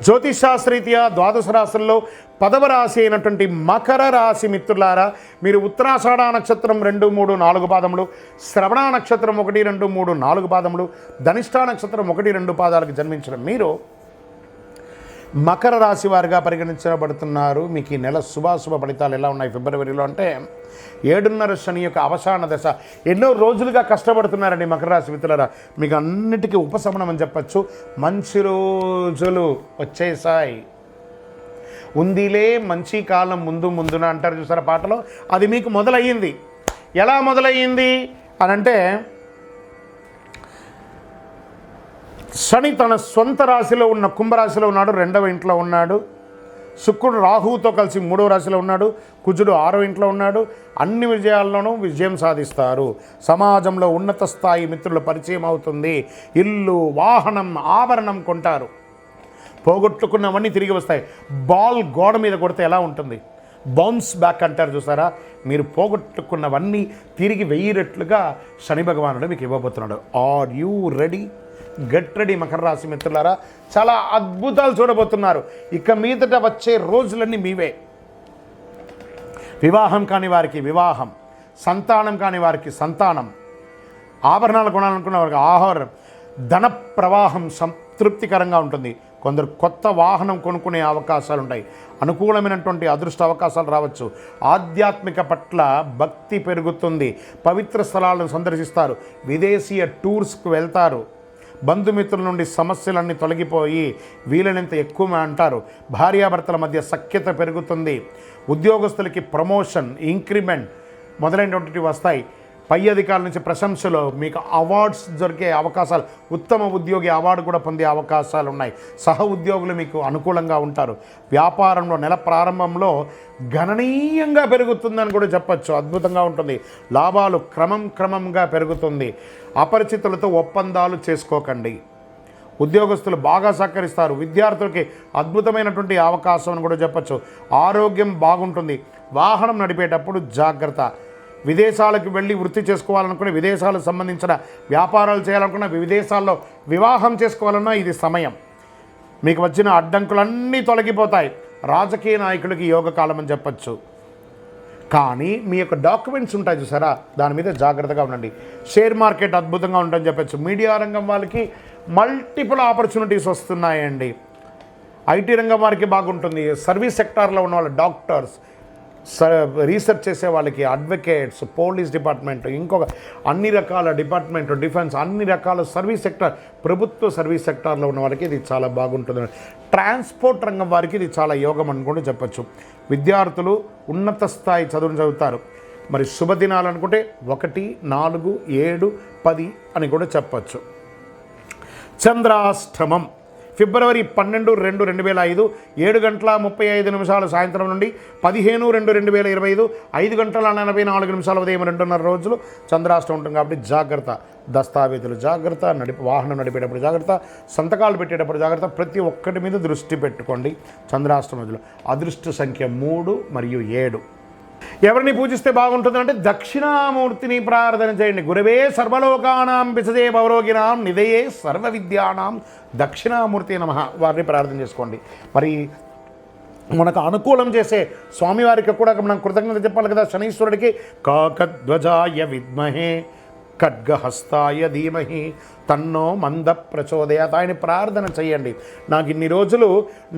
జ్యోతిషాస్త్రీత్యా ద్వాదశ రాశుల్లో 10వ రాశి అయినటువంటి మకర రాశి మిత్రులారా, మీరు ఉత్తరాషాఢ నక్షత్రం 2, 3, 4 పాదములు, శ్రవణ నక్షత్రం 1, 2, 3, 4 పాదములు, ధనిష్ఠా నక్షత్రం 1, 2 పాదాలకు జన్మించిన మీరు మకర రాశి వారిగా పరిగణించబడుతున్నారు. మీకు ఈ నెల శుభాశుభ ఫలితాలు ఎలా ఉన్నాయి ఫిబ్రవరిలో అంటే 7.5 శని యొక్క అవసాన దశ. ఎన్నో రోజులుగా కష్టపడుతున్నారండి మకర రాశి మిత్రులారా, మీకు అన్నిటికీ ఉపశమనం అని చెప్పచ్చు. మంచి రోజులు వచ్చేసాయి, ఉందిలే మంచి కాలం ముందు ముందున అంటారు చూసారా పాటలో, అది మీకు మొదలయ్యింది. ఎలా మొదలయ్యింది అని అంటే, శని తన స్వంత రాశిలో ఉన్న కుంభరాశిలో ఉన్నాడు, 2వ ఇంట్లో ఉన్నాడు. శుక్రుడు రాహువుతో కలిసి 3వ రాశిలో ఉన్నాడు. కుజుడు 6వ ఇంట్లో ఉన్నాడు. అన్ని విజయాల్లోనూ విజయం సాధిస్తారు. సమాజంలో ఉన్నత స్థాయి మిత్రుల పరిచయం అవుతుంది. ఇల్లు, వాహనం, ఆభరణం కొంటారు. పోగొట్టుకున్నవన్నీ తిరిగి వస్తాయి. బాల్ గోడ మీద కొడితే ఎలా ఉంటుంది, బౌన్స్ బ్యాక్ అంటారు చూసారా, మీరు పోగొట్టుకున్నవన్నీ తిరిగి 1000 రెట్లుగా శని భగవానుడు మీకు ఇవ్వబోతున్నాడు. Are you ready? Get ready మకర రాశి మిత్రులారా, చాలా అద్భుతాలు చూడబోతున్నారు. ఇక మీదట వచ్చే రోజులన్నీ మీవే. వివాహం కాని వారికి వివాహం, సంతానం కాని వారికి సంతానం, ఆభరణాలు కొనాలనుకున్న వారికి ఆహారం, ధన ప్రవాహం సంతృప్తికరంగా ఉంటుంది. కొందరు కొత్త వాహనం కొనుక్కునే అవకాశాలు ఉంటాయి. అనుకూలమైనటువంటి అదృష్ట అవకాశాలు రావచ్చు. ఆధ్యాత్మిక పట్ల భక్తి పెరుగుతుంది. పవిత్ర స్థలాలను సందర్శిస్తారు. విదేశీయ టూర్స్కు వెళ్తారు. బంధుమిత్రుల నుండి సమస్యలన్నీ తొలగిపోయి వీలైనంత ఎక్కువ అంటారు. భార్యాభర్తల మధ్య సఖ్యత పెరుగుతుంది. ఉద్యోగస్తులకి ప్రమోషన్, ఇంక్రిమెంట్ మొదలైనటువంటివి వస్తాయి. పై అధికారుల నుంచి ప్రశంసలు, మీకు అవార్డ్స్ దొరికే అవకాశాలు, ఉత్తమ ఉద్యోగి అవార్డు కూడా పొందే అవకాశాలు ఉన్నాయి. సహ ఉద్యోగులు మీకు అనుకూలంగా ఉంటారు. వ్యాపారంలో నెల ప్రారంభంలో గణనీయంగా పెరుగుతుందని కూడా చెప్పచ్చు. అద్భుతంగా ఉంటుంది. లాభాలు క్రమంగా పెరుగుతుంది. అపరిచితులతో ఒప్పందాలు చేసుకోకండి. ఉద్యోగస్తులు బాగా సహకరిస్తారు. విద్యార్థులకి అద్భుతమైనటువంటి అవకాశం అని కూడా చెప్పచ్చు. ఆరోగ్యం బాగుంటుంది. వాహనం నడిపేటప్పుడు జాగ్రత్త. విదేశాలకు వెళ్ళి వృత్తి చేసుకోవాలనుకునే, విదేశాలకు సంబంధించిన వ్యాపారాలు చేయాలనుకున్న, విదేశాల్లో వివాహం చేసుకోవాలన్నా ఇది సమయం. మీకు వచ్చిన అడ్డంకులన్నీ తొలగిపోతాయి. రాజకీయ నాయకులకి యోగకాలం అని చెప్పచ్చు. కానీ మీ యొక్క డాక్యుమెంట్స్ ఉంటాయి చూసారా, దాని మీద జాగ్రత్తగా ఉండండి. షేర్ మార్కెట్ అద్భుతంగా ఉంటుందని చెప్పచ్చు. మీడియా రంగం వాళ్ళకి మల్టిపుల్ ఆపర్చునిటీస్ వస్తున్నాయండి. ఐటీ రంగం వారికి బాగుంటుంది. సర్వీస్ సెక్టార్లో ఉన్న వాళ్ళు, డాక్టర్స్, రీసెర్చ్ చేసే వాళ్ళకి, అడ్వకేట్స్, పోలీస్ డిపార్ట్మెంట్, ఇంకొక అన్ని రకాల డిపార్ట్మెంట్, డిఫెన్స్, అన్ని రకాల సర్వీస్ సెక్టార్, ప్రభుత్వ సర్వీస్ సెక్టార్లో ఉన్న వాళ్ళకి ఇది చాలా బాగుంటుంది. ట్రాన్స్పోర్ట్ రంగం వారికి ఇది చాలా యోగం అని కూడా చెప్పచ్చు. విద్యార్థులు ఉన్నత స్థాయి చదువును చదువుతారు. మరి శుభదినాలు అనుకుంటే 1, 4, 7, 10 అని కూడా చెప్పచ్చు. చంద్రాష్టమం ఫిబ్రవరి 12, 2, 2005 7:35 సాయంత్రం నుండి 15/2/2025 5:44 ఉదయం 2:30 రోజులు చంద్రాష్టమం ఉంటుంది. కాబట్టి జాగ్రత్త. దస్తావేజులు జాగ్రత్త, వాహనం నడిపేటప్పుడు జాగ్రత్త, సంతకాలు పెట్టేటప్పుడు జాగ్రత్త. ప్రతి ఒక్కటి మీద దృష్టి పెట్టుకోండి. చంద్రాష్టమ రోజులు అదృష్ట సంఖ్య 3 మరియు 7. ఎవరిని పూజిస్తే బాగుంటుందంటే దక్షిణామూర్తిని ప్రార్థన చేయండి. గురవే సర్వలోకానాం విసజే భవరోగినాం నిధయే సర్వ విద్యానాం దక్షిణామూర్తి నమః, వారిని ప్రార్థన చేసుకోండి. మరి మనకు అనుకూలం చేసే స్వామివారికి కూడా మనం కృతజ్ఞత చెప్పాలి కదా. శనీశ్వరుడికి కాకధ్వజాయ విద్మహే ఖడ్గహస్తాయ ధీమహి తన్నో మంద ప్రచోదయాత్, ఆయన ప్రార్థన చేయండి. నాకు ఇన్ని రోజులు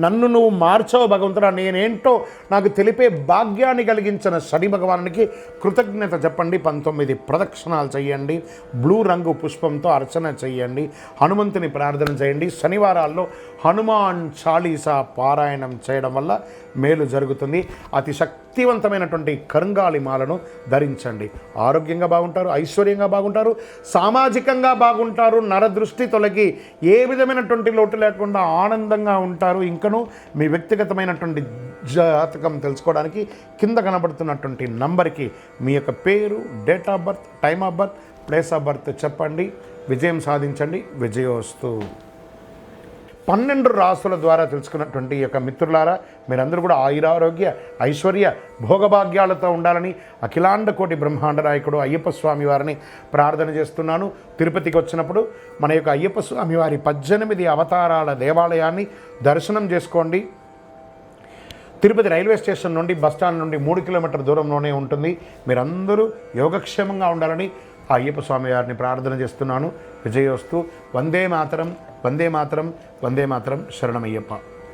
నన్ను నువ్వు మార్చావు భగవంతుడా, నేనేంటో నాకు తెలిపే భాగ్యాన్ని కలిగించిన శని భగవానునికి కృతజ్ఞత చెప్పండి. 19 ప్రదక్షిణాలు చేయండి. బ్లూ రంగు పుష్పంతో అర్చన చేయండి. హనుమంతుని ప్రార్థన చేయండి. శనివారాల్లో హనుమాన్ చాలీసా పారాయణం చేయడం వల్ల మేలు జరుగుతుంది. అతి శక్తివంతమైనటువంటి కరుంగాలి మాలను ధరించండి. ఆరోగ్యంగా బాగుంటారు, ఐశ్వర్యంగా బాగుంటారు, సామాజికంగా బాగుంటారు. నరదృష్టి తొలగి ఏ విధమైనటువంటి లోటు లేకుండా ఆనందంగా ఉంటారు. ఇంకనూ మీ వ్యక్తిగతమైనటువంటి జాతకం తెలుసుకోవడానికి కింద కనబడుతున్నటువంటి నంబర్కి మీ యొక్క పేరు, date of birth, time of birth, place of birth చెప్పండి. విజయం సాధించండి. విజయోస్తు. 12 రాసుల ద్వారా తెలుసుకున్నటువంటి ఈ యొక్క మిత్రులారా, మీరందరూ కూడా ఆయురారోగ్య ఐశ్వర్య భోగభాగ్యాలతో ఉండాలని అఖిలాండ కోటి బ్రహ్మాండ నాయకుడు అయ్యప్ప స్వామి వారిని ప్రార్థన చేస్తున్నాను. తిరుపతికి వచ్చినప్పుడు మన యొక్క అయ్యప్ప స్వామి వారి 18 అవతారాల దేవాలయాన్ని దర్శనం చేసుకోండి. తిరుపతి రైల్వే స్టేషన్ నుండి బస్టాండ్ నుండి 3 కిలోమీటర్ల దూరంలోనే ఉంటుంది. మీరందరూ యోగక్షేమంగా ఉండాలని ఆ అయ్యప్ప స్వామి వారిని ప్రార్థన చేస్తున్నాను. విజయోస్తు. వందే మాతరం, వందే మాతరం, వందే మాతరం. శరణమయ్యప్ప.